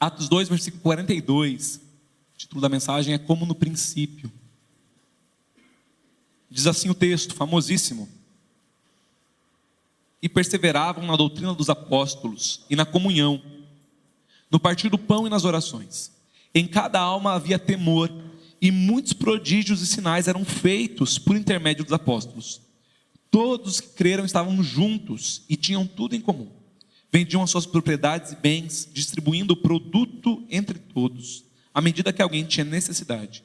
Atos 2, versículo 42. O título da mensagem é Como no Princípio. Diz assim o texto, famosíssimo. E perseveravam na doutrina dos apóstolos e na comunhão, no partir do pão e nas orações. Em cada alma havia temor, e muitos prodígios e sinais eram feitos por intermédio dos apóstolos. Todos que creram estavam juntos e tinham tudo em comum. Vendiam as suas propriedades e bens, distribuindo o produto entre todos, à medida que alguém tinha necessidade.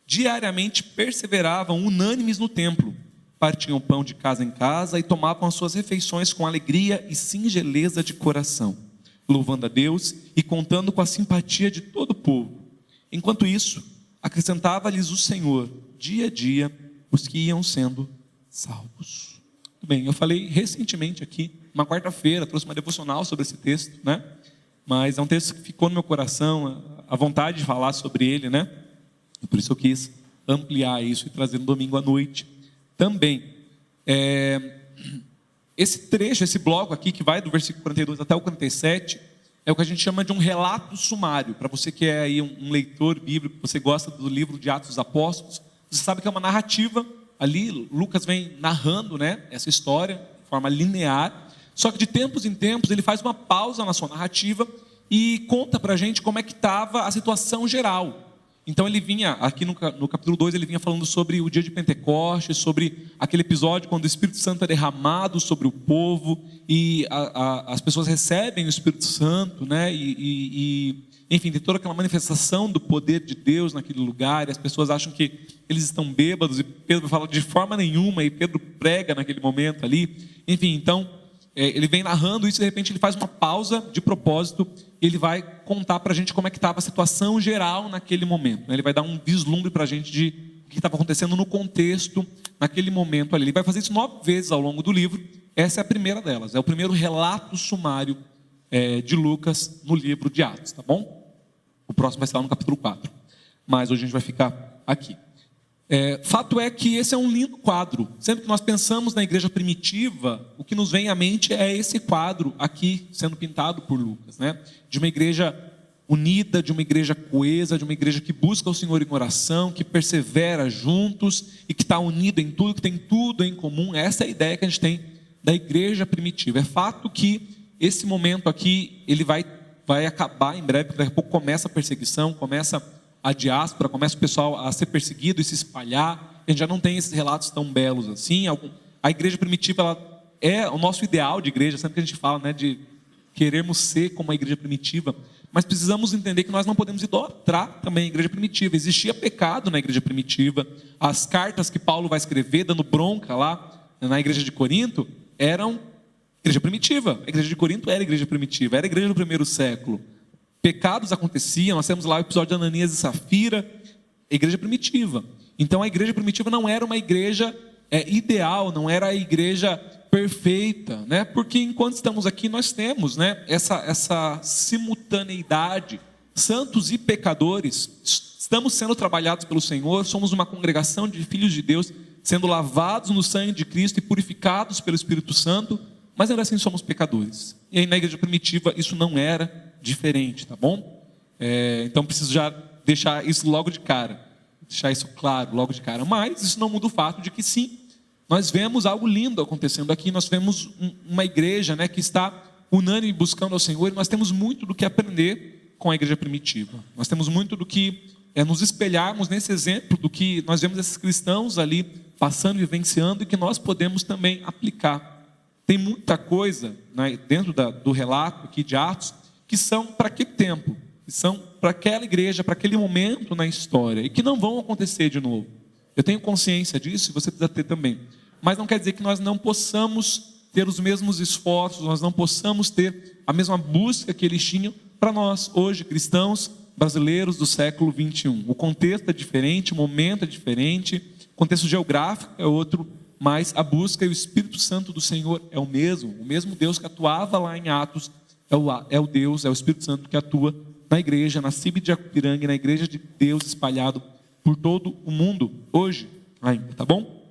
Diariamente perseveravam unânimes no templo, partiam o pão de casa em casa e tomavam as suas refeições com alegria e singeleza de coração, louvando a Deus e contando com a simpatia de todo o povo. Enquanto isso, acrescentava-lhes o Senhor, dia a dia, os que iam sendo salvos. Muito bem, eu falei recentemente aqui, uma quarta-feira, trouxe uma devocional sobre esse texto, né? Mas é um texto que ficou no meu coração, a vontade de falar sobre ele, né? E por isso eu quis ampliar isso e trazer no domingo à noite também. Esse trecho, esse bloco aqui, que vai do versículo 42 até o 47, é o que a gente chama de um relato sumário. Para você que é aí um leitor bíblico, você gosta do livro de Atos dos Apóstolos, você sabe que é uma narrativa. Ali Lucas vem narrando, né, essa história de forma linear, só que de tempos em tempos ele faz uma pausa na sua narrativa e conta para a gente como é que estava a situação geral. Então ele vinha, aqui no capítulo 2, ele vinha falando sobre o dia de Pentecostes, sobre aquele episódio quando o Espírito Santo é derramado sobre o povo e as pessoas recebem o Espírito Santo, né? Enfim, tem toda aquela manifestação do poder de Deus naquele lugar, e as pessoas acham que eles estão bêbados, e Pedro fala de forma nenhuma, e Pedro prega naquele momento ali. Enfim, então, ele vem narrando isso, e de repente ele faz uma pausa de propósito, e ele vai contar para a gente como é que estava a situação geral naquele momento, né? Ele vai dar um vislumbre para a gente de o que estava acontecendo no contexto, naquele momento ali. Ele vai fazer isso 9 vezes ao longo do livro. Essa é a primeira delas, é o primeiro relato sumário de Lucas no livro de Atos, tá bom? O próximo vai estar lá no capítulo 4, mas hoje a gente vai ficar aqui. Fato é que esse é um lindo quadro. Sempre que nós pensamos na igreja primitiva, o que nos vem à mente é esse quadro aqui sendo pintado por Lucas, né? De uma igreja unida, de uma igreja coesa, de uma igreja que busca o Senhor em oração, que persevera juntos e que está unida em tudo, que tem tudo em comum. Essa é a ideia que a gente tem da igreja primitiva. É fato que esse momento aqui ele vai acabar em breve, porque daqui a pouco começa a perseguição, começa a diáspora, começa o pessoal a ser perseguido e se espalhar. A gente já não tem esses relatos tão belos assim. A igreja primitiva, ela é o nosso ideal de igreja, sempre que a gente fala, né, de queremos ser como a igreja primitiva, mas precisamos entender que nós não podemos idolatrar também a igreja primitiva. Existia pecado na igreja primitiva. As cartas que Paulo vai escrever, dando bronca lá na igreja de Corinto, eram igreja primitiva. A igreja de Corinto era a igreja primitiva, era a igreja do primeiro século. Pecados aconteciam, nós temos lá o episódio de Ananias e Safira, a igreja primitiva. Então a igreja primitiva não era uma igreja ideal, não era a igreja perfeita, né? Porque enquanto estamos aqui nós temos, né, essa simultaneidade, santos e pecadores, estamos sendo trabalhados pelo Senhor, somos uma congregação de filhos de Deus, sendo lavados no sangue de Cristo e purificados pelo Espírito Santo, mas ainda assim somos pecadores. E aí na igreja primitiva isso não era diferente, tá bom? Então preciso já deixar isso logo de cara, deixar isso claro logo de cara. Mas isso não muda o fato de que sim, nós vemos algo lindo acontecendo aqui. Nós vemos uma igreja, né, que está unânime buscando ao Senhor, e nós temos muito do que aprender com a igreja primitiva. Nós temos muito do que nos espelharmos nesse exemplo do que nós vemos esses cristãos ali passando e vivenciando, e que nós podemos também aplicar. Tem muita coisa, né, dentro do relato aqui de Atos, que são para aquele tempo, que são para aquela igreja, para aquele momento na história, e que não vão acontecer de novo. Eu tenho consciência disso, e você precisa ter também. Mas não quer dizer que nós não possamos ter os mesmos esforços, nós não possamos ter a mesma busca que eles tinham para nós, hoje, cristãos brasileiros do século 21. O contexto é diferente, o momento é diferente, o contexto geográfico é outro, mas a busca e o Espírito Santo do Senhor é o mesmo Deus que atuava lá em Atos, é o Espírito Santo que atua na igreja, na CIB de Acupiranga, na igreja de Deus espalhado por todo o mundo, hoje ainda, tá bom?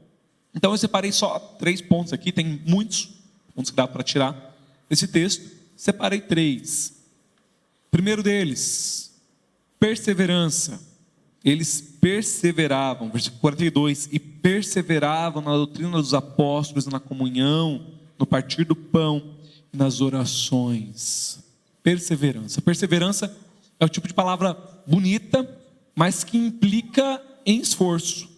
Então eu separei só 3 pontos aqui, tem muitos pontos que dá para tirar desse texto, separei 3. Primeiro deles, perseverança. Eles perseveravam, versículo 42, e perseveravam na doutrina dos apóstolos, na comunhão, no partir do pão e nas orações. Perseverança. Perseverança é o tipo de palavra bonita, mas que implica em esforço.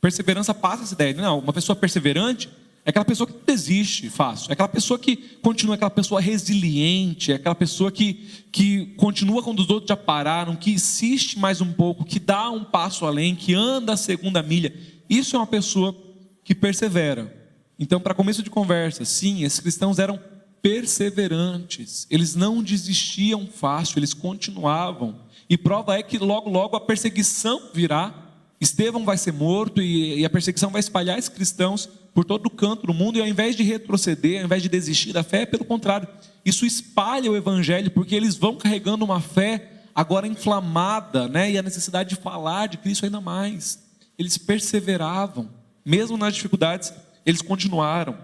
Perseverança passa essa ideia. Não, uma pessoa perseverante é aquela pessoa que não desiste fácil, é aquela pessoa que continua, aquela pessoa resiliente, é aquela pessoa que continua quando os outros já pararam, que insiste mais um pouco, que dá um passo além, que anda a segunda milha. Isso é uma pessoa que persevera. Então, para começo de conversa, sim, esses cristãos eram perseverantes, eles não desistiam fácil, eles continuavam. E prova é que logo, logo a perseguição virá. Estevão vai ser morto e a perseguição vai espalhar esses cristãos por todo o canto do mundo, e ao invés de retroceder, ao invés de desistir da fé, pelo contrário, isso espalha o evangelho, porque eles vão carregando uma fé agora inflamada, né? E a necessidade de falar de Cristo ainda mais. Eles perseveravam, mesmo nas dificuldades, eles continuaram.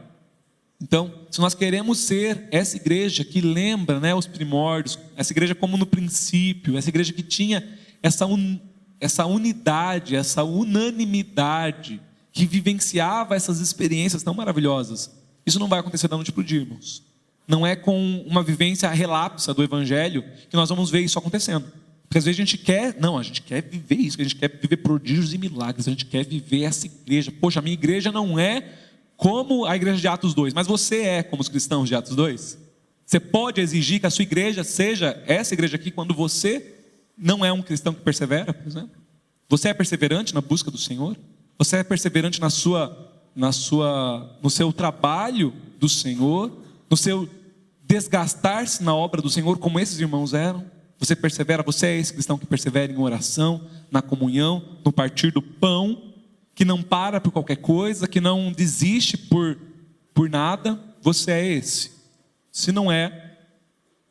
Então, se nós queremos ser essa igreja que lembra, né, os primórdios, essa igreja como no princípio, essa igreja que tinha essa unidade, essa unanimidade, que vivenciava essas experiências tão maravilhosas, isso não vai acontecer da noite para o dia, irmãos. Não é com uma vivência relapsa do evangelho que nós vamos ver isso acontecendo. Porque às vezes a gente quer viver isso, a gente quer viver prodígios e milagres, a gente quer viver essa igreja. Poxa, a minha igreja não é como a igreja de Atos 2, mas você é como os cristãos de Atos 2? Você pode exigir que a sua igreja seja essa igreja aqui quando você não é um cristão que persevera, por exemplo? Você é perseverante na busca do Senhor? Você é perseverante no seu trabalho do Senhor, no seu desgastar-se na obra do Senhor, como esses irmãos eram? Você persevera? Você é esse cristão que persevera em oração, na comunhão, no partir do pão, que não para por qualquer coisa, que não desiste por nada? Você é esse? Se não é,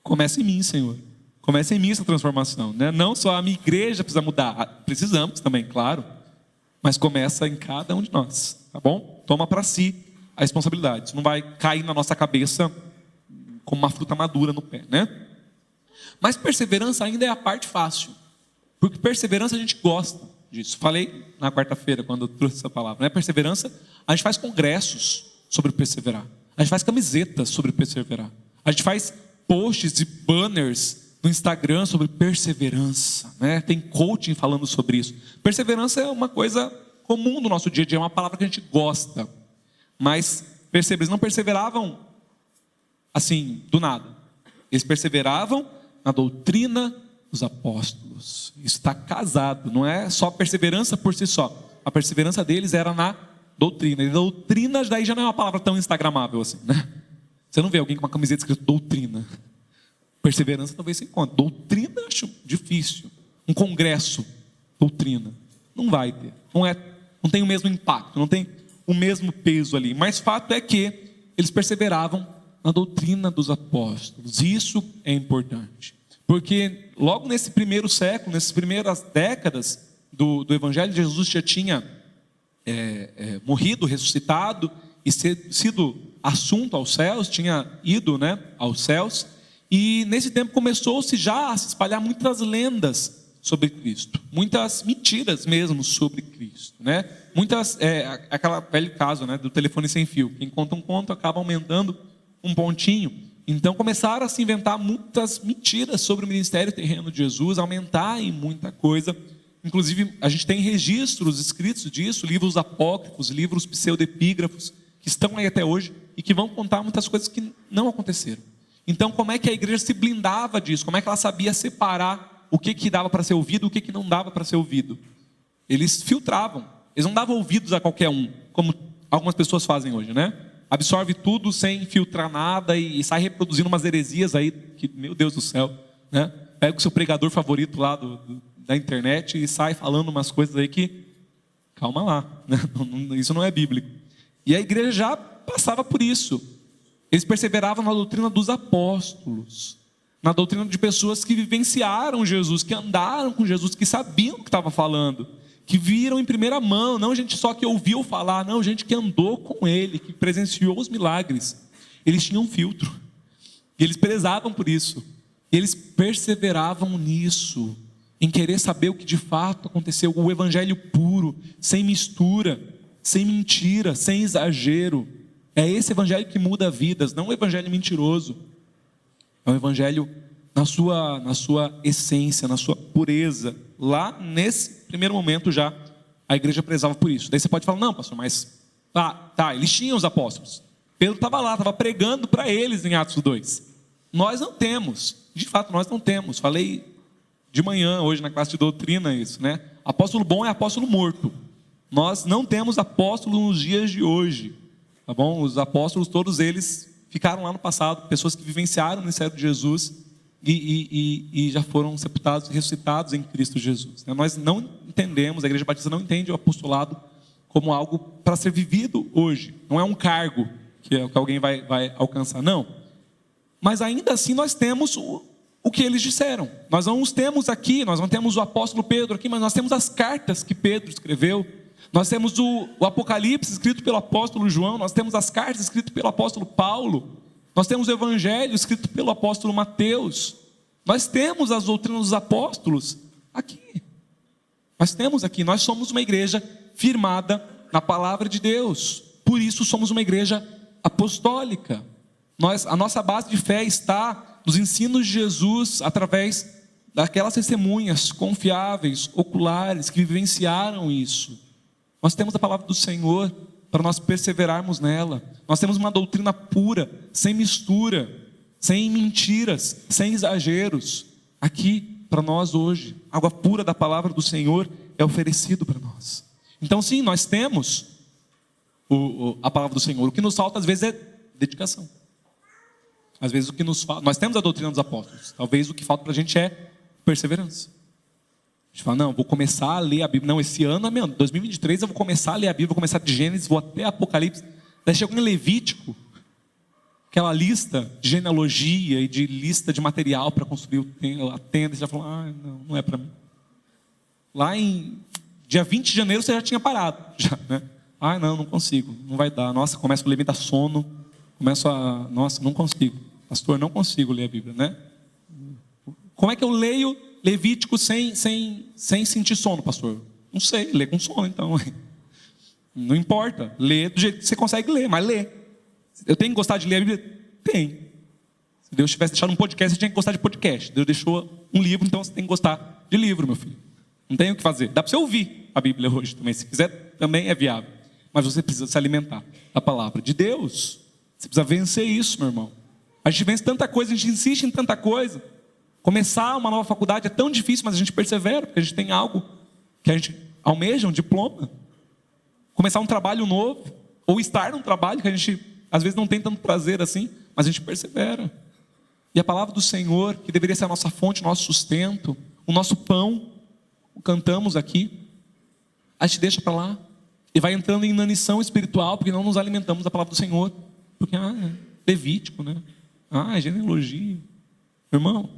comece em mim, Senhor. Comece em mim essa transformação, né? Não só a minha igreja precisa mudar, precisamos também, claro, mas começa em cada um de nós, tá bom? Toma para si a responsabilidade. Isso não vai cair na nossa cabeça como uma fruta madura no pé, né? Mas perseverança ainda é a parte fácil, porque perseverança a gente gosta disso. Falei na quarta-feira quando eu trouxe essa palavra, né? Perseverança, a gente faz congressos sobre perseverar, a gente faz camisetas sobre perseverar, a gente faz posts e banners no Instagram sobre perseverança, né? Tem coaching falando sobre isso. Perseverança é uma coisa comum do nosso dia a dia, é uma palavra que a gente gosta. Mas eles não perseveravam assim, do nada. Eles perseveravam na doutrina dos apóstolos. Isso está casado, não é só perseverança por si só. A perseverança deles era na doutrina. E doutrina daí já não é uma palavra tão instagramável assim, né? Você não vê alguém com uma camiseta escrito doutrina. Perseverança talvez se encontre. Doutrina acho difícil. Um congresso, doutrina, não vai ter. Não tem o mesmo impacto, não tem o mesmo peso ali. Mas fato é que eles perseveravam na doutrina dos apóstolos. Isso é importante. Porque logo nesse primeiro século, nessas primeiras décadas do Evangelho, Jesus já tinha morrido, ressuscitado e sido assunto aos céus, tinha ido, né, aos céus. E nesse tempo começou-se já a se espalhar muitas lendas sobre Cristo, muitas mentiras mesmo sobre Cristo, né? Aquela velho caso, né, do telefone sem fio. Quem conta um conto acaba aumentando um pontinho. Então começaram a se inventar muitas mentiras sobre o ministério terreno de Jesus, aumentar em muita coisa. Inclusive a gente tem registros escritos disso, livros apócrifos, livros pseudepígrafos, que estão aí até hoje e que vão contar muitas coisas que não aconteceram. Então, como é que a igreja se blindava disso? Como é que ela sabia separar o que dava para ser ouvido e o que não dava para ser ouvido? Eles filtravam. Eles não davam ouvidos a qualquer um, como algumas pessoas fazem hoje, né? Absorve tudo sem filtrar nada e sai reproduzindo umas heresias aí, que, meu Deus do céu, né? Pega o seu pregador favorito lá da internet e sai falando umas coisas aí que, calma lá, né? Isso não é bíblico. E a igreja já passava por isso. Eles perseveravam na doutrina dos apóstolos, na doutrina de pessoas que vivenciaram Jesus, que andaram com Jesus, que sabiam o que estava falando, que viram em primeira mão, não gente só que ouviu falar, não, gente que andou com ele, que presenciou os milagres. Eles tinham um filtro, e eles prezavam por isso. E eles perseveravam nisso, em querer saber o que de fato aconteceu, o evangelho puro, sem mistura, sem mentira, sem exagero. É esse evangelho que muda vidas, não o evangelho mentiroso. É o evangelho na sua essência, na sua pureza. Lá nesse primeiro momento já a igreja prezava por isso. Daí você pode falar, não pastor, mas eles tinham os apóstolos. Pedro estava lá, estava pregando para eles em Atos 2. Nós não temos, de fato nós não temos. Falei de manhã, hoje na classe de doutrina isso, né? Apóstolo bom é apóstolo morto. Nós não temos apóstolo nos dias de hoje, tá bom? Os apóstolos, todos eles ficaram lá no passado, pessoas que vivenciaram o ministério de Jesus e já foram sepultados, ressuscitados em Cristo Jesus. Nós não entendemos, a Igreja Batista não entende o apostolado como algo para ser vivido hoje. Não é um cargo que alguém vai alcançar, não. Mas ainda assim nós temos o que eles disseram. Nós não os temos aqui, nós não temos o apóstolo Pedro aqui, mas nós temos as cartas que Pedro escreveu. Nós temos o Apocalipse escrito pelo apóstolo João, nós temos as cartas escritas pelo apóstolo Paulo, nós temos o Evangelho escrito pelo apóstolo Mateus, nós temos as doutrinas dos apóstolos aqui. Nós temos aqui, nós somos uma igreja firmada na palavra de Deus, por isso somos uma igreja apostólica. A nossa base de fé está nos ensinos de Jesus, através daquelas testemunhas confiáveis, oculares, que vivenciaram isso. Nós temos a palavra do Senhor para nós perseverarmos nela. Nós temos uma doutrina pura, sem mistura, sem mentiras, sem exageros. Aqui, para nós hoje, água pura da palavra do Senhor é oferecido para nós. Então sim, nós temos a palavra do Senhor. O que nos falta às vezes é dedicação. Às vezes o que nos falta, nós temos a doutrina dos apóstolos. Talvez o que falta para a gente é perseverança. A gente fala, não, vou começar a ler a Bíblia. Não, esse ano, 2023, eu vou começar a ler a Bíblia, vou começar de Gênesis, vou até Apocalipse. Daí chega em Levítico, aquela lista de genealogia e de lista de material para construir a tenda. Você já fala, não é para mim. Lá em dia 20 de janeiro você já tinha parado. Né? Não consigo, não vai dar. Nossa, começa a ler, me dá sono. Nossa, não consigo. Pastor, não consigo ler a Bíblia, né? Como é que eu leio Levítico sem sentir sono, pastor? Não sei, lê com sono então. Não importa, lê do jeito que você consegue ler, mas lê. Eu tenho que gostar de ler a Bíblia? Tem. Se Deus tivesse deixado um podcast, você tinha que gostar de podcast. Deus deixou um livro, então você tem que gostar de livro, meu filho. Não tem o que fazer. Dá para você ouvir a Bíblia hoje também, se quiser, também é viável. Mas você precisa se alimentar da palavra de Deus. Você precisa vencer isso, meu irmão. A gente vence tanta coisa, a gente insiste em tanta coisa. Começar uma nova faculdade é tão difícil, mas a gente persevera, porque a gente tem algo que a gente almeja, um diploma. Começar um trabalho novo, ou estar num trabalho que a gente às vezes não tem tanto prazer assim, mas a gente persevera. E a palavra do Senhor, que deveria ser a nossa fonte, o nosso sustento, o nosso pão, cantamos aqui, a gente deixa para lá, e vai entrando em inanição espiritual, porque não nos alimentamos da palavra do Senhor, porque é Levítico, né? É genealogia. Meu irmão,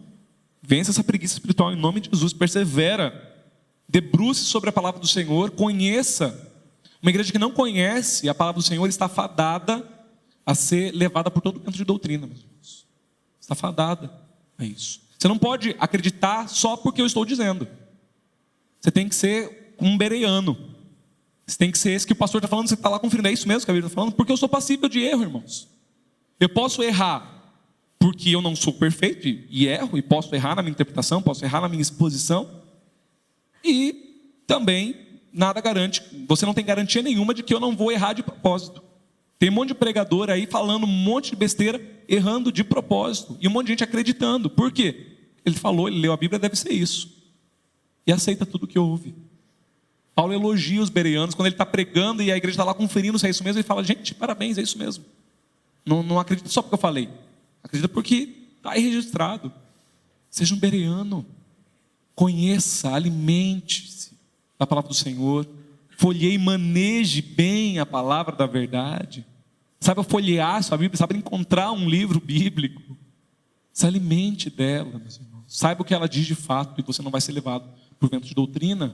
vence essa preguiça espiritual em nome de Jesus, persevera, debruce sobre a palavra do Senhor, conheça. Uma igreja que não conhece a palavra do Senhor está fadada a ser levada por todo canto de doutrina, meus irmãos. Está fadada a isso. Você não pode acreditar só porque eu estou dizendo. Você tem que ser um bereano. Você tem que ser esse que o pastor está falando, você está lá conferindo, é isso mesmo que a Bíblia está falando, porque eu sou passível de erro, irmãos. Eu posso errar porque eu não sou perfeito e erro, e posso errar na minha interpretação, posso errar na minha exposição, e também nada garante, você não tem garantia nenhuma de que eu não vou errar de propósito. Tem um monte de pregador aí falando um monte de besteira, errando de propósito, e um monte de gente acreditando. Por quê? Ele falou, ele leu a Bíblia, deve ser isso, e aceita tudo que ouve. Paulo elogia os bereanos quando ele está pregando e a igreja está lá conferindo se é isso mesmo. Ele fala, gente, parabéns, é isso mesmo. Não acredita só porque eu falei. Acredita porque está aí registrado. Seja um bereano. Conheça, alimente-se da palavra do Senhor. Folheie e maneje bem a palavra da verdade. Saiba folhear a sua Bíblia, saiba encontrar um livro bíblico. Se alimente dela, meus irmãos. Saiba o que ela diz de fato e você não vai ser levado por vento de doutrina.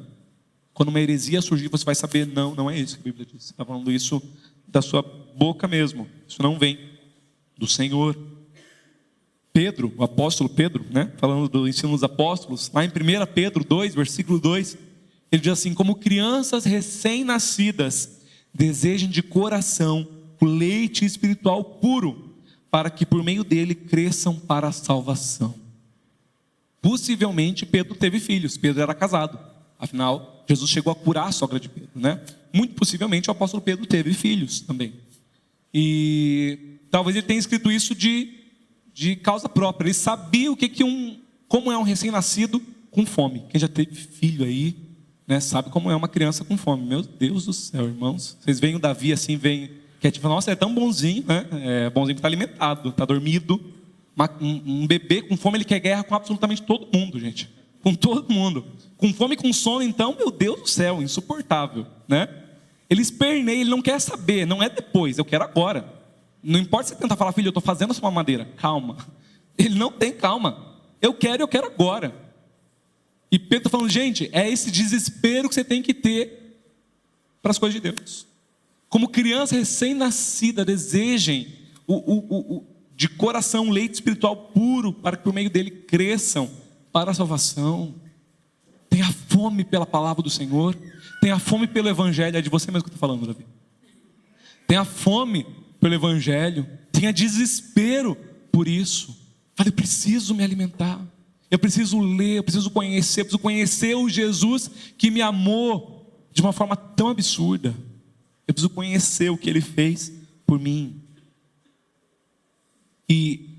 Quando uma heresia surgir, você vai saber, não é isso que a Bíblia diz. Você está falando isso da sua boca mesmo. Isso não vem do Senhor. Pedro, o apóstolo Pedro, né? Falando do ensino dos apóstolos, lá em 1 Pedro 2, versículo 2, ele diz assim: como crianças recém-nascidas, desejem de coração o leite espiritual puro, para que por meio dele cresçam para a salvação. Possivelmente Pedro teve filhos, Pedro era casado, afinal Jesus chegou a curar a sogra de Pedro, né? Muito possivelmente o apóstolo Pedro teve filhos também. E talvez ele tenha escrito isso de causa própria. Ele sabia como é um recém-nascido com fome. Quem já teve filho aí, né, sabe como é uma criança com fome. Meu Deus do céu, irmãos. Vocês veem o Davi assim, que é tipo, nossa, é tão bonzinho, né? É bonzinho que está alimentado, está dormido. Um bebê com fome, ele quer guerra com absolutamente todo mundo, gente. Com todo mundo. Com fome e com sono, então, meu Deus do céu, insuportável, né? Ele esperneia, ele não quer saber, não é depois, eu quero agora. Não importa se você tentar falar, filho, eu estou fazendo essa mamadeira, calma. Ele não tem calma. Eu quero agora. E Pedro está falando, gente, é esse desespero que você tem que ter para as coisas de Deus. Como criança recém-nascida, desejem de coração um leite espiritual puro, para que por meio dele cresçam para a salvação. Tenha fome pela palavra do Senhor. Tenha fome pelo evangelho. É de você mesmo que eu estou falando, Davi. Tenha fome pelo evangelho. Tenha desespero por isso. Fale, eu preciso me alimentar. Eu preciso ler, eu preciso conhecer o Jesus que me amou de uma forma tão absurda. Eu preciso conhecer o que Ele fez por mim. E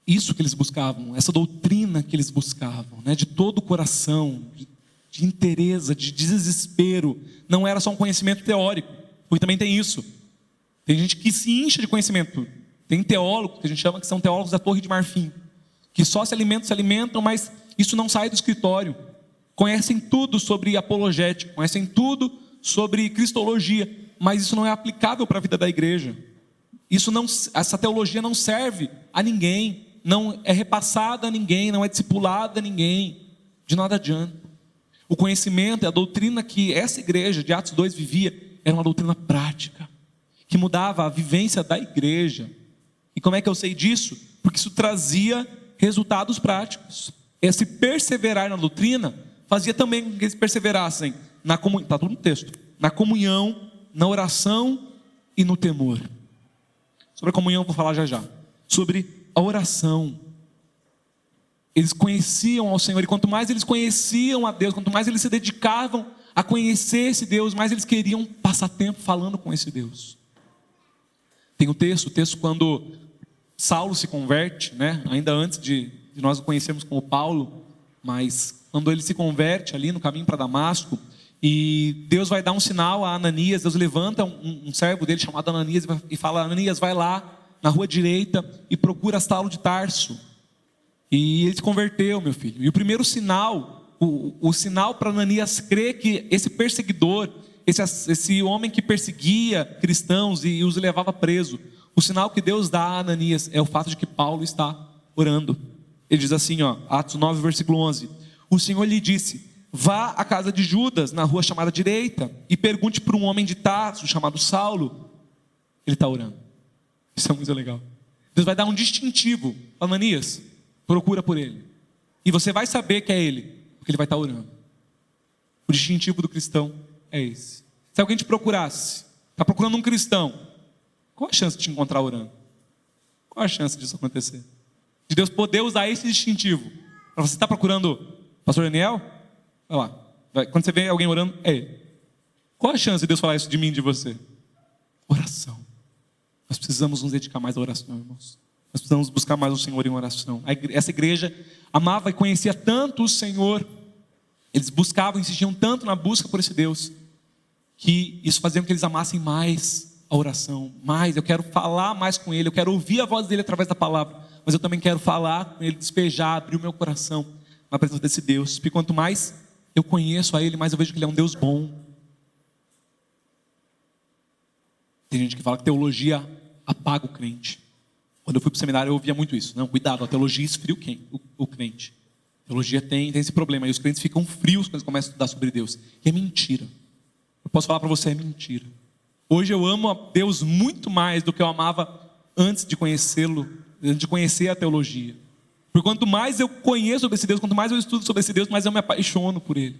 isso que eles buscavam, essa doutrina que eles buscavam, né, de todo o coração, de interesse, de desespero, não era só um conhecimento teórico, porque também tem isso. Tem gente que se incha de conhecimento. Tem teólogos, que a gente chama que são teólogos da Torre de Marfim, que só se alimentam, mas isso não sai do escritório. Conhecem tudo sobre apologética, conhecem tudo sobre cristologia, mas isso não é aplicável para a vida da igreja. Essa teologia não serve a ninguém, não é repassada a ninguém, não é discipulada a ninguém, de nada adianta. O conhecimento, a doutrina que essa igreja de Atos 2 vivia, era uma doutrina prática, que mudava a vivência da igreja. E como é que eu sei disso? Porque isso trazia resultados práticos. Esse perseverar na doutrina fazia também com que eles perseverassem na comunhão, está tudo no texto, na comunhão, na oração e no temor. Sobre a comunhão eu vou falar já. Sobre a oração. Eles conheciam ao Senhor, e quanto mais eles conheciam a Deus, quanto mais eles se dedicavam a conhecer esse Deus, mais eles queriam passar tempo falando com esse Deus. Tem o texto quando Saulo se converte, né? Ainda antes de nós o conhecermos como Paulo, mas quando ele se converte ali no caminho para Damasco, e Deus vai dar um sinal a Ananias. Deus levanta um servo dele chamado Ananias e fala: Ananias, vai lá na rua direita e procura Saulo de Tarso. E ele se converteu, meu filho. E o primeiro sinal, o sinal para Ananias crer que esse perseguidor, esse homem que perseguia cristãos e os levava preso, o sinal que Deus dá a Ananias é o fato de que Paulo está orando. Ele diz assim, Atos 9, versículo 11: o Senhor lhe disse: vá à casa de Judas, na rua chamada direita, e pergunte para um homem de Tarso chamado Saulo. Ele está orando. Isso é muito legal. Deus vai dar um distintivo. Ananias, procura por ele. E você vai saber que é ele, porque ele vai estar orando. O distintivo do cristão é esse. Se alguém te procurasse, está procurando um cristão, qual a chance de te encontrar orando? Qual a chance disso acontecer? De Deus poder usar esse distintivo. Para você estar procurando pastor Daniel? Vai lá. Quando você vê alguém orando, é ele. Qual a chance de Deus falar isso de mim e de você? Oração. Nós precisamos nos dedicar mais à oração, irmãos. Nós precisamos buscar mais o Senhor em oração. Essa igreja amava e conhecia tanto o Senhor. Eles buscavam, insistiam tanto na busca por esse Deus, que isso fazia com que eles amassem mais a oração. Mais, eu quero falar mais com Ele, eu quero ouvir a voz dEle através da palavra, mas eu também quero falar com Ele, despejar, abrir o meu coração na presença desse Deus. Porque quanto mais eu conheço a Ele, mais eu vejo que Ele é um Deus bom. Tem gente que fala que teologia apaga o crente. Quando eu fui para o seminário eu ouvia muito isso. Não, cuidado, a teologia esfria o crente. A teologia tem esse problema, e os crentes ficam frios quando eles começam a estudar sobre Deus. E é mentira. Eu posso falar para você, é mentira. Hoje eu amo a Deus muito mais do que eu amava antes de conhecê-lo, antes de conhecer a teologia. Porque quanto mais eu conheço sobre esse Deus, quanto mais eu estudo sobre esse Deus, mais eu me apaixono por Ele.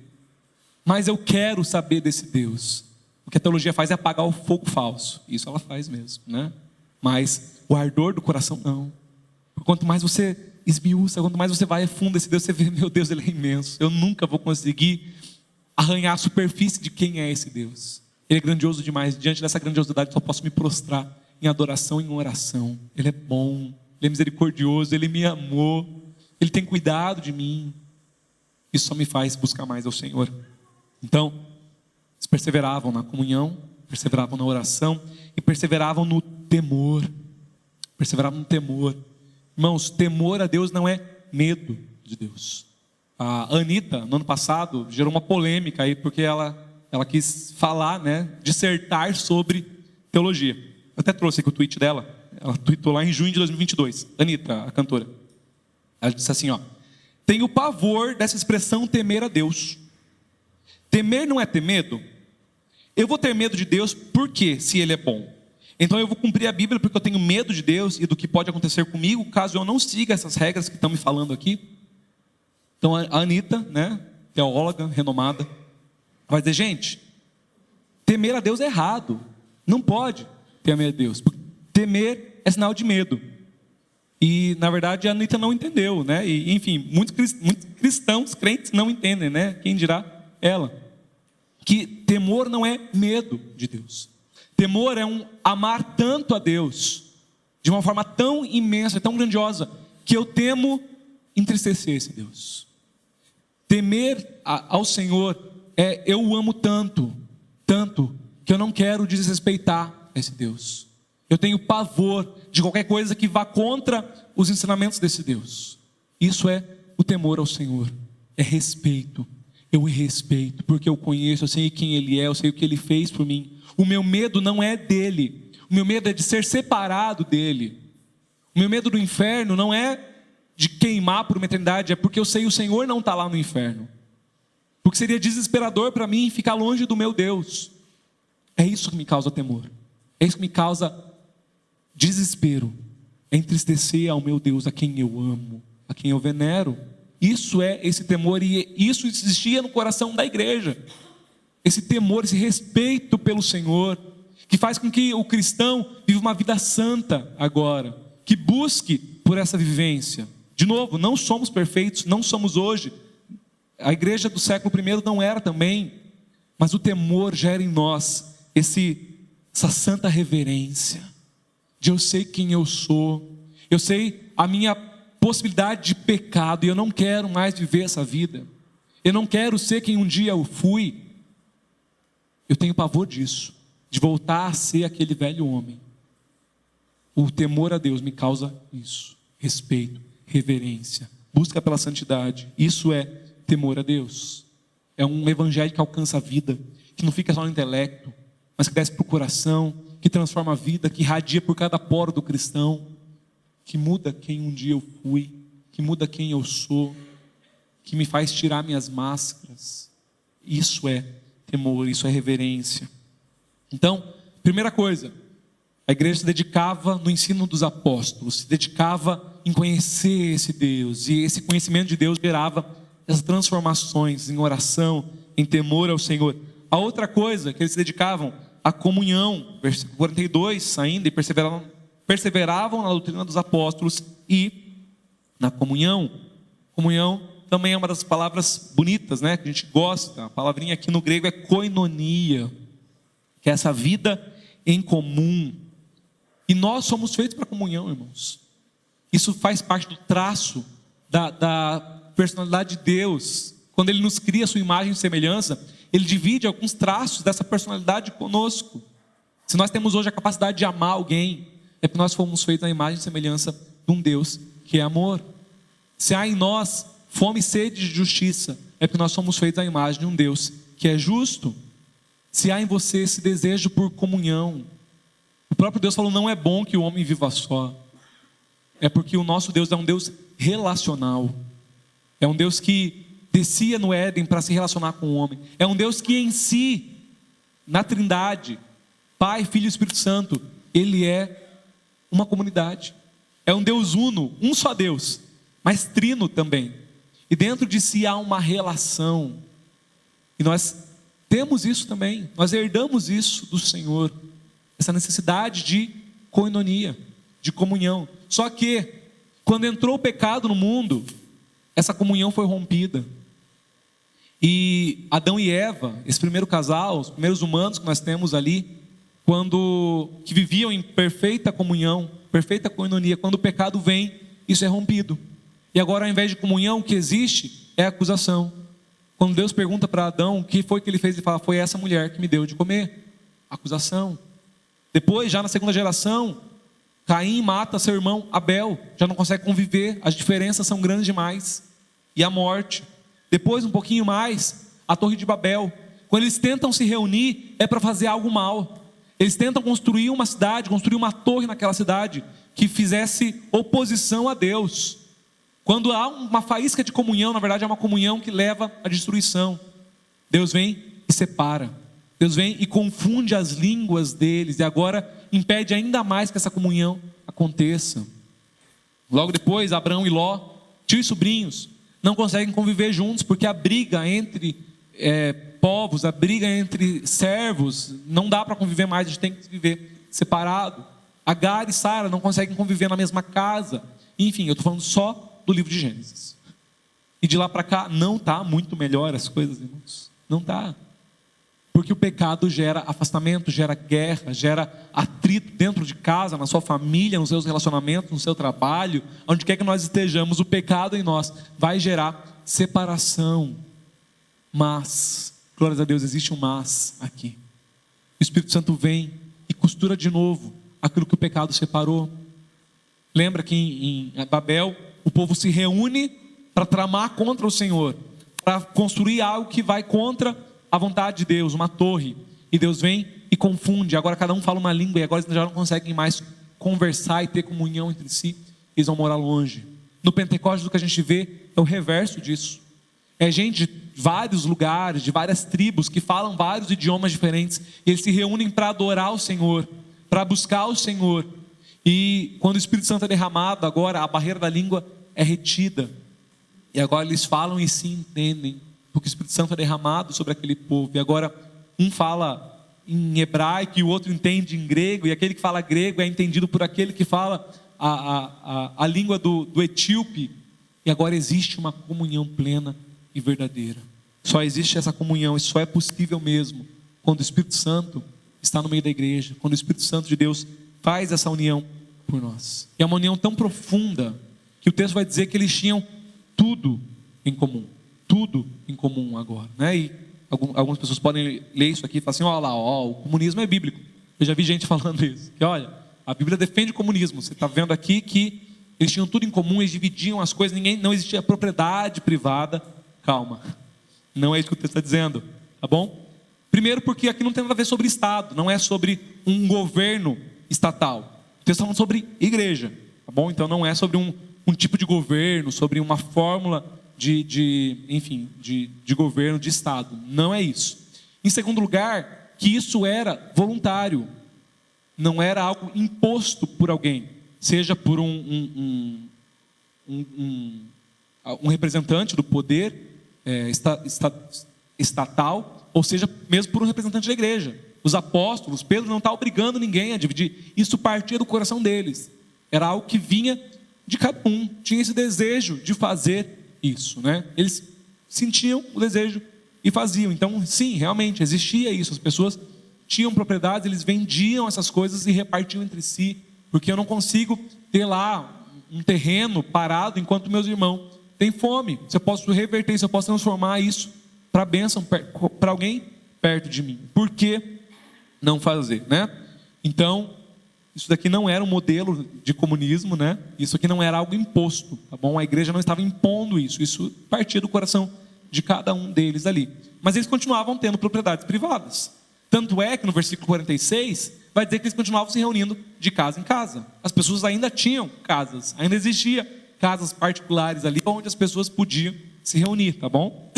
Mais eu quero saber desse Deus. O que a teologia faz é apagar o fogo falso. Isso ela faz mesmo, né? Mas o ardor do coração não. Porque quanto mais você esmiuça, quanto mais você vai a fundo esse Deus, você vê, meu Deus, Ele é imenso. Eu nunca vou conseguir arranhar a superfície de quem é esse Deus. Ele é grandioso demais. Diante dessa grandiosidade, eu só posso me prostrar em adoração e em oração. Ele é bom. Ele é misericordioso, Ele me amou, Ele tem cuidado de mim. Isso só me faz buscar mais ao Senhor. Então, eles perseveravam na comunhão, perseveravam na oração e perseveravam no temor. Perseveravam no temor. Irmãos, temor a Deus não é medo de Deus. A Anitta, no ano passado, gerou uma polêmica aí, porque ela quis falar, né, dissertar sobre teologia. Eu até trouxe aqui o tweet dela. Ela tweetou lá em junho de 2022, Anitta, a cantora. Ela disse assim, ó: tenho pavor dessa expressão temer a Deus. Temer não é ter medo? Eu vou ter medo de Deus porque se Ele é bom. Então eu vou cumprir a Bíblia porque eu tenho medo de Deus e do que pode acontecer comigo caso eu não siga essas regras que estão me falando aqui. Então a Anitta, né, teóloga renomada, vai dizer, gente, temer a Deus é errado. Não pode temer a Deus, porque temer é sinal de medo. E na verdade a Anitta não entendeu, né? E, enfim, muitos cristãos, crentes não entendem, né? Quem dirá ela? Que temor não é medo de Deus. Temor é um amar tanto a Deus, de uma forma tão imensa, tão grandiosa, que eu temo entristecer esse Deus. Temer ao Senhor é eu o amo tanto, tanto, que eu não quero desrespeitar esse Deus. Eu tenho pavor de qualquer coisa que vá contra os ensinamentos desse Deus. Isso é o temor ao Senhor. É respeito. Eu o respeito, porque eu conheço, eu sei quem Ele é, eu sei o que Ele fez por mim. O meu medo não é dele. O meu medo é de ser separado dele. O meu medo do inferno não é de queimar por uma eternidade, é porque eu sei que o Senhor não está lá no inferno. Porque seria desesperador para mim ficar longe do meu Deus. É isso que me causa temor. É isso que me causa desespero. É entristecer ao meu Deus, a quem eu amo, a quem eu venero. Isso é esse temor, e isso existia no coração da igreja. Esse temor, esse respeito pelo Senhor, que faz com que o cristão viva uma vida santa agora, que busque por essa vivência. De novo, não somos perfeitos, não somos hoje. A igreja do século I não era também, mas o temor gera em nós essa santa reverência, de eu sei quem eu sou, eu sei a minha possibilidade de pecado, e eu não quero mais viver essa vida, eu não quero ser quem um dia eu fui. Eu tenho pavor disso, de voltar a ser aquele velho homem. O temor a Deus me causa isso, respeito, reverência, busca pela santidade. Isso é temor a Deus. É um evangelho que alcança a vida, que não fica só no intelecto, mas que desce para o coração, que transforma a vida, que irradia por cada poro do cristão, que muda quem um dia eu fui, que muda quem eu sou, que me faz tirar minhas máscaras. Isso é temor, isso é reverência. Então, primeira coisa, a igreja se dedicava no ensino dos apóstolos, se dedicava em conhecer esse Deus, e esse conhecimento de Deus gerava essas transformações em oração, em temor ao Senhor. A outra coisa que eles se dedicavam, a comunhão, versículo 42, ainda, e perseveravam na doutrina dos apóstolos e na comunhão. Comunhão também é uma das palavras bonitas, né, que a gente gosta. A palavrinha aqui no grego é koinonia, que é essa vida em comum. E nós somos feitos para comunhão, irmãos. Isso faz parte do traço da personalidade de Deus. Quando Ele nos cria a sua imagem e semelhança, Ele divide alguns traços dessa personalidade conosco. Se nós temos hoje a capacidade de amar alguém, é porque nós fomos feitos na imagem e semelhança de um Deus que é amor. Se há em nós fome e sede de justiça, é porque nós somos feitos à imagem de um Deus que é justo. Se há em você esse desejo por comunhão, o próprio Deus falou, não é bom que o homem viva só. É porque o nosso Deus é um Deus relacional. É um Deus que descia no Éden para se relacionar com o homem. É um Deus que em si, na Trindade, Pai, Filho e Espírito Santo, Ele é uma comunidade. É um Deus uno, um só Deus, mas trino também. E dentro de si há uma relação. E nós temos isso também. Nós herdamos isso do Senhor. Essa necessidade de koinonia, de comunhão. Só que, quando entrou o pecado no mundo, essa comunhão foi rompida. E Adão e Eva, esse primeiro casal, os primeiros humanos que nós temos ali, que viviam em perfeita comunhão, perfeita koinonia, quando o pecado vem, isso é rompido. E agora, ao invés de comunhão, o que existe é acusação. Quando Deus pergunta para Adão o que foi que ele fez, ele fala: foi essa mulher que me deu de comer. Acusação. Depois, já na segunda geração, Caim mata seu irmão Abel, já não consegue conviver, as diferenças são grandes demais. E a morte. Depois, um pouquinho mais, a Torre de Babel. Quando eles tentam se reunir, é para fazer algo mal. Eles tentam construir uma cidade, construir uma torre naquela cidade, que fizesse oposição a Deus. Quando há uma faísca de comunhão, na verdade é uma comunhão que leva à destruição. Deus vem e separa. Deus vem e confunde as línguas deles, e agora impede ainda mais que essa comunhão aconteça. Logo depois, Abraão e Ló, tio e sobrinhos, não conseguem conviver juntos, porque a briga entre povos, a briga entre servos, não dá para conviver mais, a gente tem que viver separado. Agar e Sara não conseguem conviver na mesma casa. Enfim, eu estou falando só do livro de Gênesis. E de lá para cá não está muito melhor as coisas, irmãos. Não está. Porque o pecado gera afastamento, gera guerra, gera atrito dentro de casa, na sua família, nos seus relacionamentos, no seu trabalho, onde quer que nós estejamos, o pecado em nós vai gerar separação. Mas, glórias a Deus, existe um mas aqui. O Espírito Santo vem e costura de novo aquilo que o pecado separou. Lembra que em Babel, o povo se reúne para tramar contra o Senhor, para construir algo que vai contra a vontade de Deus, uma torre. E Deus vem e confunde. Agora cada um fala uma língua e agora eles já não conseguem mais conversar e ter comunhão entre si. Eles vão morar longe. No Pentecostes, o que a gente vê é o reverso disso. É gente de vários lugares, de várias tribos, que falam vários idiomas diferentes. E eles se reúnem para adorar o Senhor, para buscar o Senhor. E quando o Espírito Santo é derramado, agora a barreira da língua é retida. E agora eles falam e se entendem, porque o Espírito Santo é derramado sobre aquele povo. E agora um fala em hebraico e o outro entende em grego. E aquele que fala grego é entendido por aquele que fala a língua do etíope. E agora existe uma comunhão plena e verdadeira. Só existe essa comunhão, e só é possível mesmo quando o Espírito Santo está no meio da igreja, quando o Espírito Santo de Deus faz essa união por nós. E é uma união tão profunda que o texto vai dizer que eles tinham tudo em comum. Tudo em comum agora, né? E algumas pessoas podem ler isso aqui e falar assim: olha lá, o comunismo é bíblico. Eu já vi gente falando isso, que olha, a Bíblia defende o comunismo. Você está vendo aqui que eles tinham tudo em comum, eles dividiam as coisas, não existia propriedade privada. Calma, não é isso que o texto está dizendo, tá bom? Primeiro porque aqui não tem nada a ver sobre Estado, não é sobre um governo estatal. O texto está falando sobre igreja, tá bom? Então não é sobre um tipo de governo, sobre uma fórmula de governo, de Estado. Não é isso. Em segundo lugar, que isso era voluntário, não era algo imposto por alguém, seja por um representante do poder estatal, ou seja, mesmo por um representante da igreja. Os apóstolos, Pedro não está obrigando ninguém a dividir. Isso partia do coração deles. Era algo que vinha de cada um. Tinha esse desejo de fazer isso, né? Eles sentiam o desejo e faziam. Então, sim, realmente existia isso. As pessoas tinham propriedades, eles vendiam essas coisas e repartiam entre si. Porque eu não consigo ter lá um terreno parado enquanto meus irmãos têm fome. Se eu posso reverter, se eu posso transformar isso para bênção, para alguém perto de mim. Por que não fazer, né? Então, isso daqui não era um modelo de comunismo, né? Isso aqui não era algo imposto, tá bom? A igreja não estava impondo isso. Isso partia do coração de cada um deles ali. Mas eles continuavam tendo propriedades privadas. Tanto é que no versículo 46 vai dizer que eles continuavam se reunindo de casa em casa. As pessoas ainda tinham casas, ainda existia casas particulares ali onde as pessoas podiam se reunir, tá bom?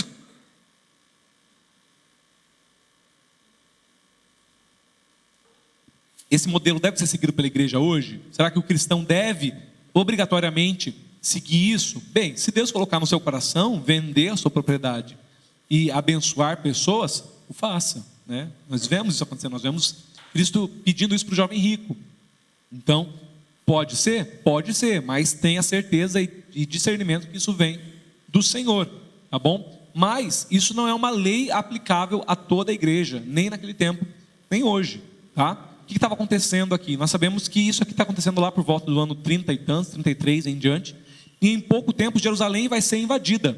Esse modelo deve ser seguido pela igreja hoje? Será que o cristão deve obrigatoriamente seguir isso, bem, se Deus colocar no seu coração, vender a sua propriedade e abençoar pessoas, o faça, né? Nós vemos isso acontecendo, nós vemos Cristo pedindo isso para o jovem rico. Então, pode ser, mas tenha certeza e discernimento que isso vem do Senhor, tá bom? Mas isso não é uma lei aplicável a toda a igreja, nem naquele tempo, nem hoje, tá? O que estava acontecendo aqui? Nós sabemos que isso aqui está acontecendo lá por volta do ano 30 e tantos, 33 em diante, e em pouco tempo Jerusalém vai ser invadida.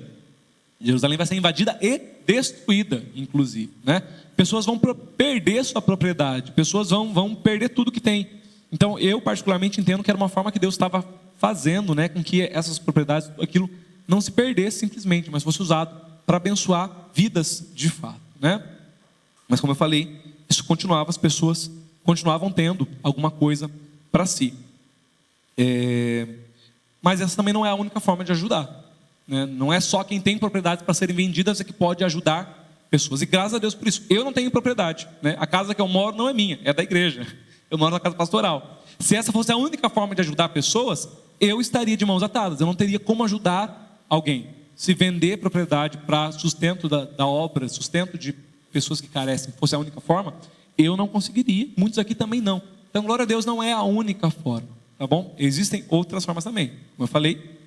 Jerusalém vai ser invadida e destruída, inclusive, né? Pessoas vão perder sua propriedade, pessoas vão perder tudo que tem. Então, eu particularmente entendo que era uma forma que Deus estava fazendo, né, com que essas propriedades, aquilo não se perdesse simplesmente, mas fosse usado para abençoar vidas de fato, né? Mas como eu falei, isso continuava, as pessoas continuavam tendo alguma coisa para si. Mas essa também não é a única forma de ajudar, né? Não é só quem tem propriedades para serem vendidas é que pode ajudar pessoas. E graças a Deus por isso. Eu não tenho propriedade, né? A casa que eu moro não é minha, é da igreja. Eu moro na casa pastoral. Se essa fosse a única forma de ajudar pessoas, eu estaria de mãos atadas. Eu não teria como ajudar alguém. Se vender propriedade para sustento da obra, sustento de pessoas que carecem, fosse a única forma, eu não conseguiria. Muitos aqui também não. Então, glória a Deus, não é a única forma, tá bom? Existem outras formas também. Como eu falei,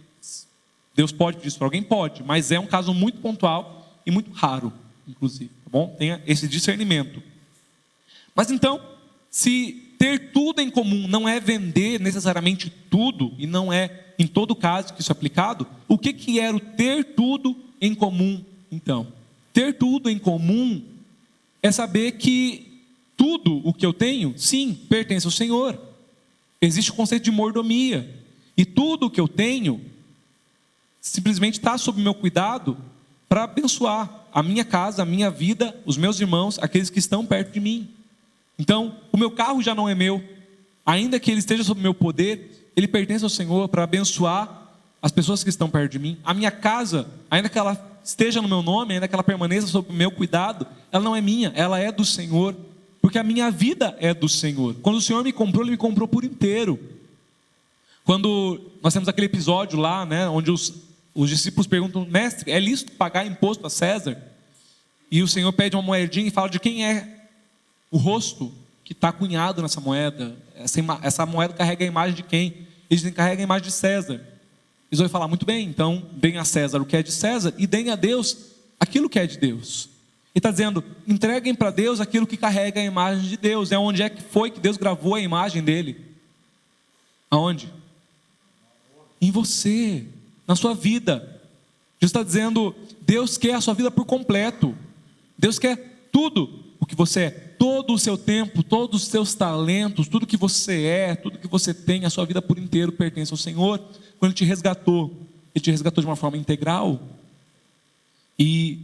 Deus pode pedir isso para alguém? Pode, mas é um caso muito pontual e muito raro, inclusive, tá bom? Tenha esse discernimento. Mas então, se ter tudo em comum não é vender necessariamente tudo, e não é em todo caso que isso é aplicado, o que era o ter tudo em comum, então? Ter tudo em comum é saber que tudo o que eu tenho, sim, pertence ao Senhor. Existe o conceito de mordomia, e tudo o que eu tenho simplesmente está sob meu cuidado para abençoar a minha casa, a minha vida, os meus irmãos, aqueles que estão perto de mim. Então, o meu carro já não é meu, ainda que ele esteja sob meu poder, ele pertence ao Senhor para abençoar as pessoas que estão perto de mim. A minha casa, ainda que ela esteja no meu nome, ainda que ela permaneça sob o meu cuidado, ela não é minha, ela é do Senhor, porque a minha vida é do Senhor. Quando o Senhor me comprou, Ele me comprou por inteiro. Quando nós temos aquele episódio lá, né, onde os discípulos perguntam, mestre, é lícito pagar imposto a César? E o Senhor pede uma moedinha e fala de quem é o rosto que está cunhado nessa moeda. Essa moeda carrega a imagem de quem? Eles carregam a imagem de César. Eles vão falar, muito bem, então deem a César o que é de César e deem a Deus aquilo que é de Deus. Ele está dizendo, entreguem para Deus aquilo que carrega a imagem de Deus. É onde é que foi que Deus gravou a imagem dele? Aonde? Em você, na sua vida. Jesus está dizendo, Deus quer a sua vida por completo. Deus quer tudo o que você é, todo o seu tempo, todos os seus talentos, tudo que você é, tudo que você tem, a sua vida por inteiro pertence ao Senhor. Quando Ele te resgatou de uma forma integral. E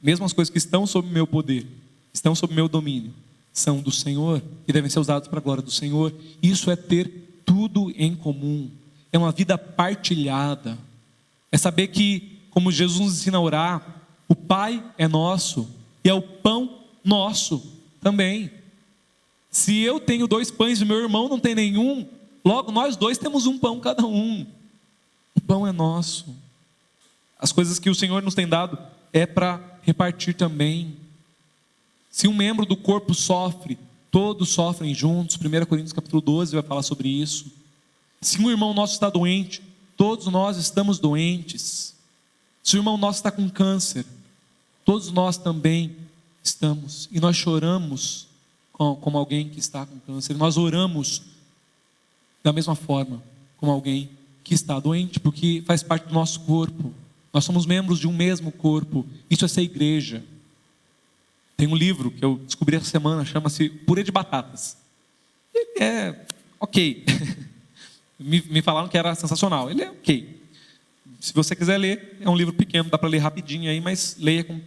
mesmo as coisas que estão sob meu poder, estão sob meu domínio, são do Senhor e devem ser usados para a glória do Senhor. Isso é ter tudo em comum, é uma vida partilhada, é saber que, como Jesus nos ensina a orar, o Pai é nosso e é o pão nosso também. Se eu tenho 2 pães e meu irmão não tem nenhum, logo nós 2 temos um pão cada um. O pão é nosso. As coisas que o Senhor nos tem dado é para repartir também. Se um membro do corpo sofre, todos sofrem juntos. 1 Coríntios capítulo 12 vai falar sobre isso. Se um irmão nosso está doente, todos nós estamos doentes. Se o irmão nosso está com câncer, todos nós também estamos. E nós choramos como alguém que está com câncer. Nós oramos da mesma forma como alguém que está doente, porque faz parte do nosso corpo. Nós somos membros de um mesmo corpo. Isso é ser igreja. Tem um livro que eu descobri essa semana, chama-se Purê de Batatas. Ele é ok. Me falaram que era sensacional. Ele é ok. Se você quiser ler, é um livro pequeno, dá para ler rapidinho aí, mas leia com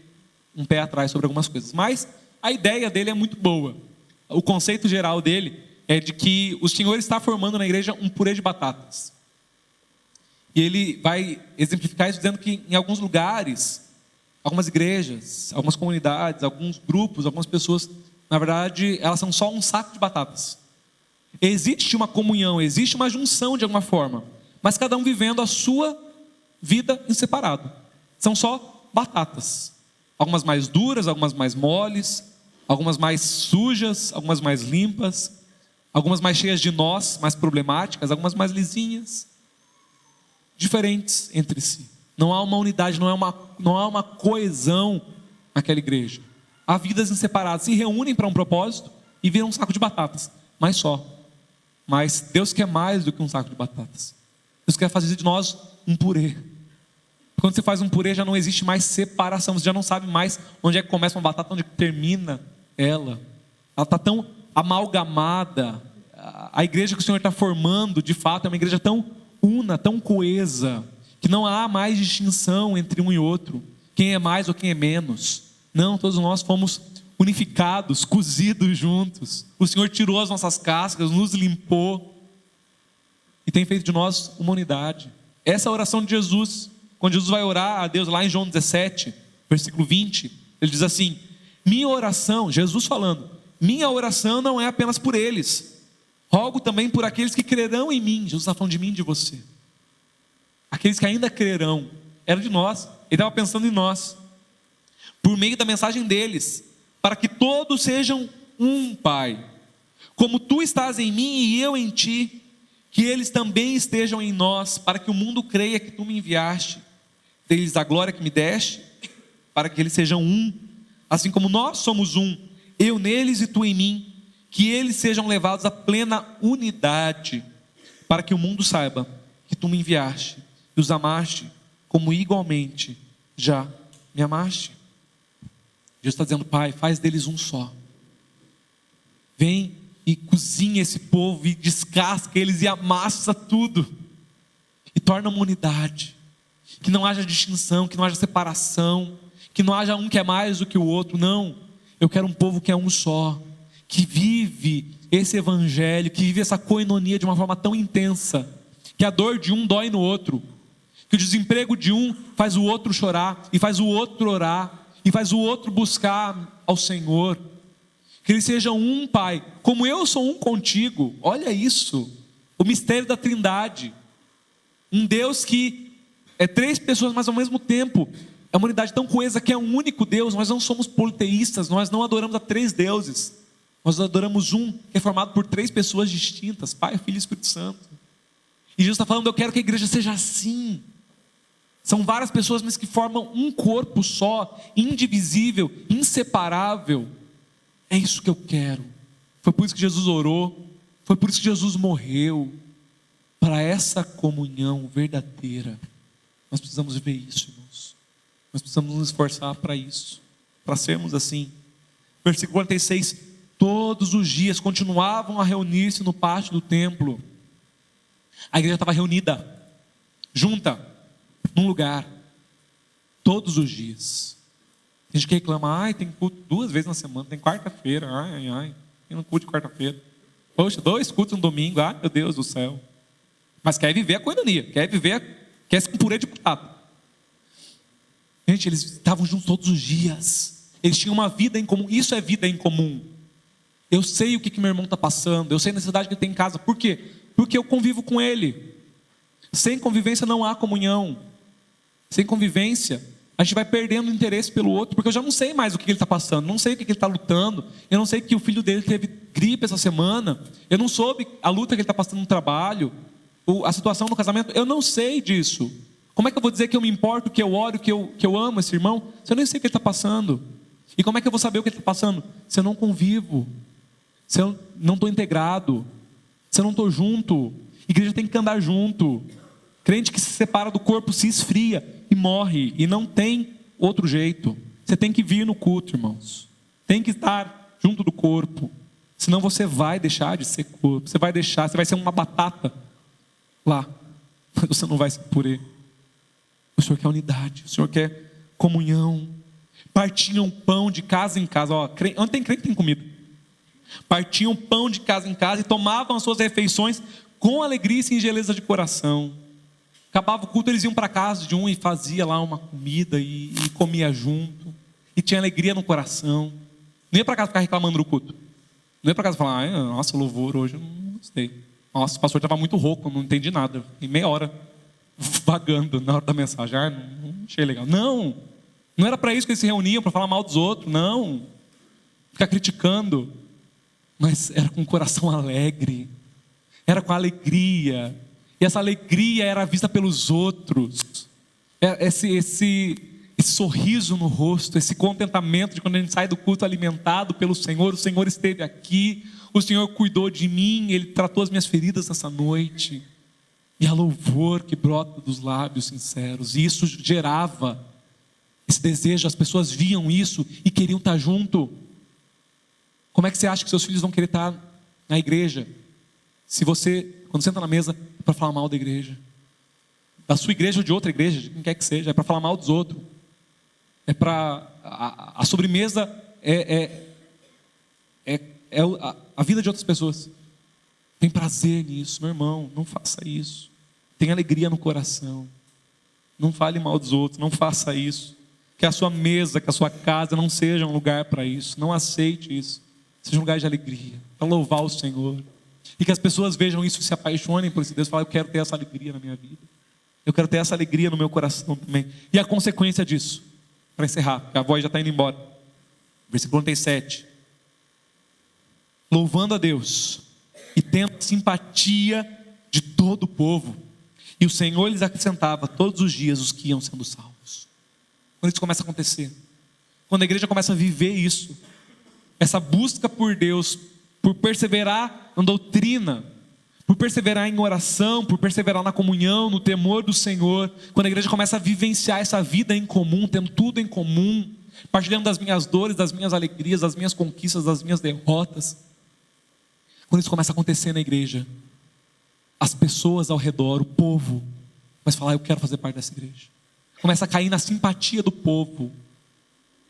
um pé atrás sobre algumas coisas. Mas a ideia dele é muito boa. O conceito geral dele é de que o Senhor está formando na igreja um purê de batatas. E ele vai exemplificar isso dizendo que em alguns lugares, algumas igrejas, algumas comunidades, alguns grupos, algumas pessoas, na verdade, elas são só um saco de batatas. Existe uma comunhão, existe uma junção de alguma forma, mas cada um vivendo a sua vida em separado. São só batatas. Algumas mais duras, algumas mais moles, algumas mais sujas, algumas mais limpas, algumas mais cheias de nós, mais problemáticas, algumas mais lisinhas. Diferentes entre si. Não há uma unidade, não há uma coesão naquela igreja. Há vidas em separadas, se reúnem para um propósito e viram um saco de batatas, mas só. Mas Deus quer mais do que um saco de batatas. Deus quer fazer de nós um purê. Quando você faz um purê, já não existe mais separação. Você já não sabe mais onde é que começa uma batata, onde é que termina ela. Ela está tão amalgamada. A igreja que o Senhor está formando, de fato, é uma igreja tão una, tão coesa, que não há mais distinção entre um e outro. Quem é mais ou quem é menos. Não, todos nós fomos unificados, cozidos juntos. O Senhor tirou as nossas cascas, nos limpou e tem feito de nós uma unidade. Essa é a oração de Jesus. Quando Jesus vai orar a Deus lá em João 17, versículo 20, ele diz assim: minha oração, Jesus falando, minha oração não é apenas por eles, rogo também por aqueles que crerão em mim. Jesus está falando de mim e de você. Aqueles que ainda crerão, era de nós, ele estava pensando em nós, por meio da mensagem deles, para que todos sejam um, Pai, como tu estás em mim e eu em ti, que eles também estejam em nós, para que o mundo creia que tu me enviaste. Deles a glória que me deste, para que eles sejam um, assim como nós somos um, eu neles e tu em mim, que eles sejam levados à plena unidade, para que o mundo saiba que tu me enviaste e os amaste, como igualmente já me amaste. Deus está dizendo: Pai, faz deles um só. Vem e cozinha esse povo e descasca eles e amassa tudo e torna uma unidade. Que não haja distinção, que não haja separação, que não haja um que é mais do que o outro. Não, eu quero um povo que é um só, que vive esse evangelho, que vive essa koinonia de uma forma tão intensa, que a dor de um dói no outro, que o desemprego de um faz o outro chorar, e faz o outro orar, e faz o outro buscar ao Senhor. Que eles sejam um, Pai, como eu sou um contigo. Olha isso, o mistério da Trindade. Um Deus que é três pessoas, mas ao mesmo tempo é uma unidade tão coesa que é um único Deus. Nós não somos politeístas, nós não adoramos a três deuses. Nós adoramos um que é formado por três pessoas distintas: Pai, Filho e Espírito Santo. E Jesus está falando: eu quero que a igreja seja assim. São várias pessoas, mas que formam um corpo só, indivisível, inseparável. É isso que eu quero. Foi por isso que Jesus orou, foi por isso que Jesus morreu, para essa comunhão verdadeira. Nós precisamos ver isso, irmãos. Nós precisamos nos esforçar para isso, para sermos assim. Versículo 46: todos os dias continuavam a reunir-se no pátio do templo. A igreja estava reunida, junta, num lugar, todos os dias. Tem gente que reclama: tem culto 2 vezes na semana, tem quarta-feira, tem um culto de quarta-feira. Poxa, 2 cultos no domingo, meu Deus do céu. Mas quer viver a koinonia, quer ser um purê de batata. Gente, eles estavam juntos todos os dias, eles tinham uma vida em comum. Isso é vida em comum. Eu sei o que meu irmão está passando, eu sei a necessidade que ele tem em casa. Por quê? Porque eu convivo com ele. Sem convivência não há comunhão. Sem convivência a gente vai perdendo o interesse pelo outro, porque eu já não sei mais o que ele está passando, não sei o que ele está lutando, eu não sei que o filho dele teve gripe essa semana, eu não soube a luta que ele está passando no trabalho, a situação no casamento, eu não sei disso. Como é que eu vou dizer que eu me importo, que eu oro, que eu amo esse irmão, se eu nem sei o que ele está passando? E como é que eu vou saber o que ele está passando? Se eu não convivo, se eu não estou integrado, se eu não estou junto. Igreja tem que andar junto. Crente que se separa do corpo se esfria e morre, e não tem outro jeito. Você tem que vir no culto, irmãos. Tem que estar junto do corpo, senão você vai deixar de ser corpo. Você vai ser uma batata lá, mas você não vai ser purê. O Senhor quer unidade, o Senhor quer comunhão. Partiam pão de casa em casa. Onde tem crente tem comida. Partiam pão de casa em casa e tomavam as suas refeições com alegria e singeleza de coração. Acabava o culto, eles iam para casa de um e fazia lá uma comida e comia junto, e tinha alegria no coração. Não ia para casa ficar reclamando do culto. Não ia para casa falar: nossa, louvor hoje eu não gostei. Nossa, o pastor estava muito rouco, não entendi nada. Em meia hora, vagando na hora da mensagem. Não achei legal. Não era para isso que eles se reuniam, para falar mal dos outros. Não, ficar criticando. Mas era com o coração alegre. Era com alegria. E essa alegria era vista pelos outros. Esse sorriso no rosto, esse contentamento de quando a gente sai do culto alimentado pelo Senhor. O Senhor esteve aqui, o Senhor cuidou de mim, Ele tratou as minhas feridas nessa noite. E a louvor que brota dos lábios sinceros. E isso gerava esse desejo, as pessoas viam isso e queriam estar junto. Como é que você acha que seus filhos vão querer estar na igreja? Se você, quando senta na mesa, é para falar mal da igreja. Da sua igreja ou de outra igreja, de quem quer que seja, é para falar mal dos outros. É para... A sobremesa a vida de outras pessoas. Tem prazer nisso, meu irmão, não faça isso. Tem alegria no coração. Não fale mal dos outros, não faça isso. Que a sua mesa, que a sua casa não seja um lugar para isso. Não aceite isso. Seja um lugar de alegria, para louvar o Senhor. E que as pessoas vejam isso e se apaixonem por esse Deus. Falem, eu quero ter essa alegria na minha vida. Eu quero ter essa alegria no meu coração também. E a consequência disso, para encerrar, porque a voz já está indo embora. Versículo 37. Louvando a Deus e tendo simpatia de todo o povo. E o Senhor lhes acrescentava todos os dias os que iam sendo salvos. Quando isso começa a acontecer, quando a igreja começa a viver isso, essa busca por Deus, por perseverar na doutrina, por perseverar em oração, por perseverar na comunhão, no temor do Senhor, quando a igreja começa a vivenciar essa vida em comum, tendo tudo em comum, partilhando das minhas dores, das minhas alegrias, das minhas conquistas, das minhas derrotas. Quando isso começa a acontecer na igreja, as pessoas ao redor, o povo, começa a falar, eu quero fazer parte dessa igreja. Começa a cair na simpatia do povo.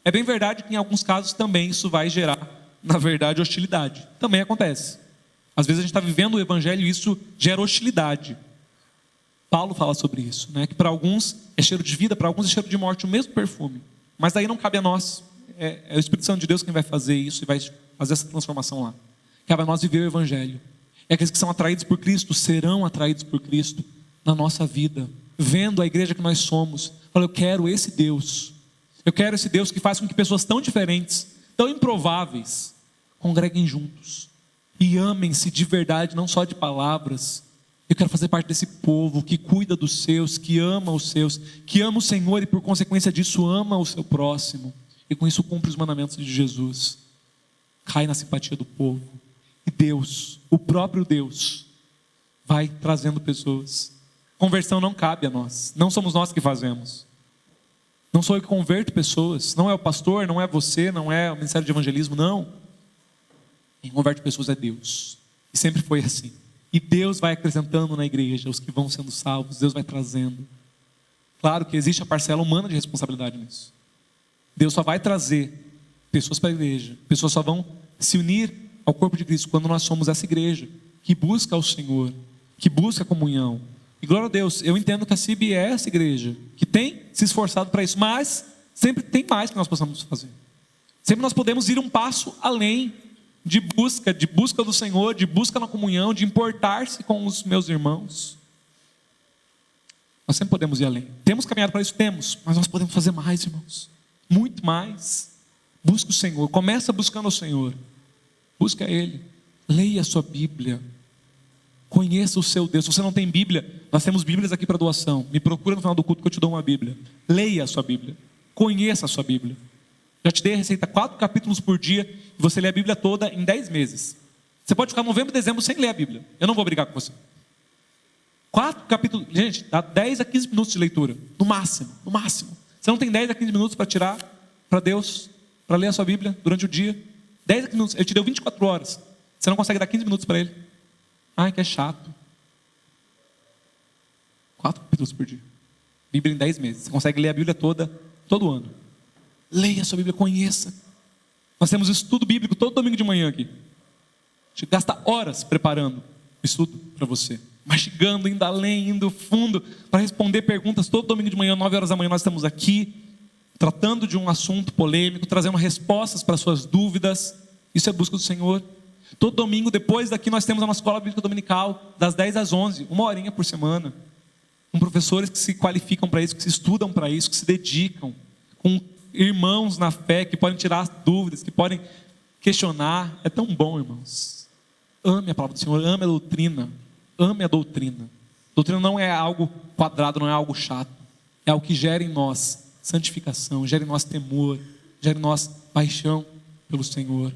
É bem verdade que em alguns casos também isso vai gerar, na verdade, hostilidade. Também acontece. Às vezes a gente está vivendo o evangelho e isso gera hostilidade. Paulo fala sobre isso, né? Que para alguns é cheiro de vida, para alguns é cheiro de morte, o mesmo perfume. Mas daí não cabe a nós. É o Espírito Santo de Deus quem vai fazer isso e vai fazer essa transformação lá. Cabe a nós viver o evangelho. E aqueles que são atraídos por Cristo serão atraídos por Cristo na nossa vida, vendo a igreja que nós somos. Fala, eu quero esse Deus. Eu quero esse Deus que faz com que pessoas tão diferentes, tão improváveis, congreguem juntos e amem-se de verdade, não só de palavras. Eu quero fazer parte desse povo que cuida dos seus, que ama os seus, que ama o Senhor e por consequência disso ama o seu próximo. E com isso cumpre os mandamentos de Jesus. Cai na simpatia do povo. E Deus, o próprio Deus, vai trazendo pessoas. Conversão não cabe a nós. Não somos nós que fazemos. Não sou eu que converto pessoas. Não é o pastor, não é você, não é o Ministério de Evangelismo, não. Quem converte pessoas é Deus. E sempre foi assim. E Deus vai acrescentando na igreja os que vão sendo salvos. Deus vai trazendo. Claro que existe a parcela humana de responsabilidade nisso. Deus só vai trazer pessoas para a igreja. Pessoas só vão se unir ao corpo de Cristo quando nós somos essa igreja que busca o Senhor, que busca a comunhão. E glória a Deus, eu entendo que a CIB é essa igreja que tem se esforçado para isso, mas sempre tem mais que nós possamos fazer. Sempre nós podemos ir um passo além de busca do Senhor, de busca na comunhão, de importar-se com os meus irmãos. Nós sempre podemos ir além. Temos caminhado para isso? Temos, mas nós podemos fazer mais, irmãos. Muito mais. Busca o Senhor, começa buscando o Senhor. Busca Ele, leia a sua Bíblia, conheça o seu Deus. Se você não tem Bíblia, nós temos Bíblias aqui para doação. Me procura no final do culto que eu te dou uma Bíblia. Leia a sua Bíblia, conheça a sua Bíblia. Já te dei a receita, 4 capítulos por dia, e você lê a Bíblia toda em 10 meses. Você pode ficar novembro e dezembro sem ler a Bíblia. Eu não vou brigar com você. 4 capítulos, gente, dá 10 a 15 minutos de leitura, no máximo, no máximo. Você não tem 10 a 15 minutos para tirar para Deus, para ler a sua Bíblia durante o dia? 10 a 15 minutos, Ele te deu 24 horas. Você não consegue dar 15 minutos para Ele? Ai, que é chato. 4 capítulos por dia. Bíblia em 10 meses. Você consegue ler a Bíblia toda, todo ano. Leia a sua Bíblia, conheça. Nós temos estudo bíblico todo domingo de manhã aqui. A gente gasta horas preparando o estudo para você. Mastigando, indo além, indo fundo, para responder perguntas todo domingo de manhã, 9 horas da manhã nós estamos aqui, tratando de um assunto polêmico, trazendo respostas para suas dúvidas. Isso é busca do Senhor. Todo domingo, depois daqui, nós temos a nossa escola bíblica dominical, das 10 às 11, 1 horinha por semana, com professores que se qualificam para isso, que se estudam para isso, que se dedicam, com irmãos na fé, que podem tirar as dúvidas, que podem questionar. É tão bom, irmãos. Ame a palavra do Senhor, ame a doutrina. Ame a doutrina. Doutrina não é algo quadrado, não é algo chato. É algo que gera em nós santificação, gera em nós temor, gera em nós paixão pelo Senhor.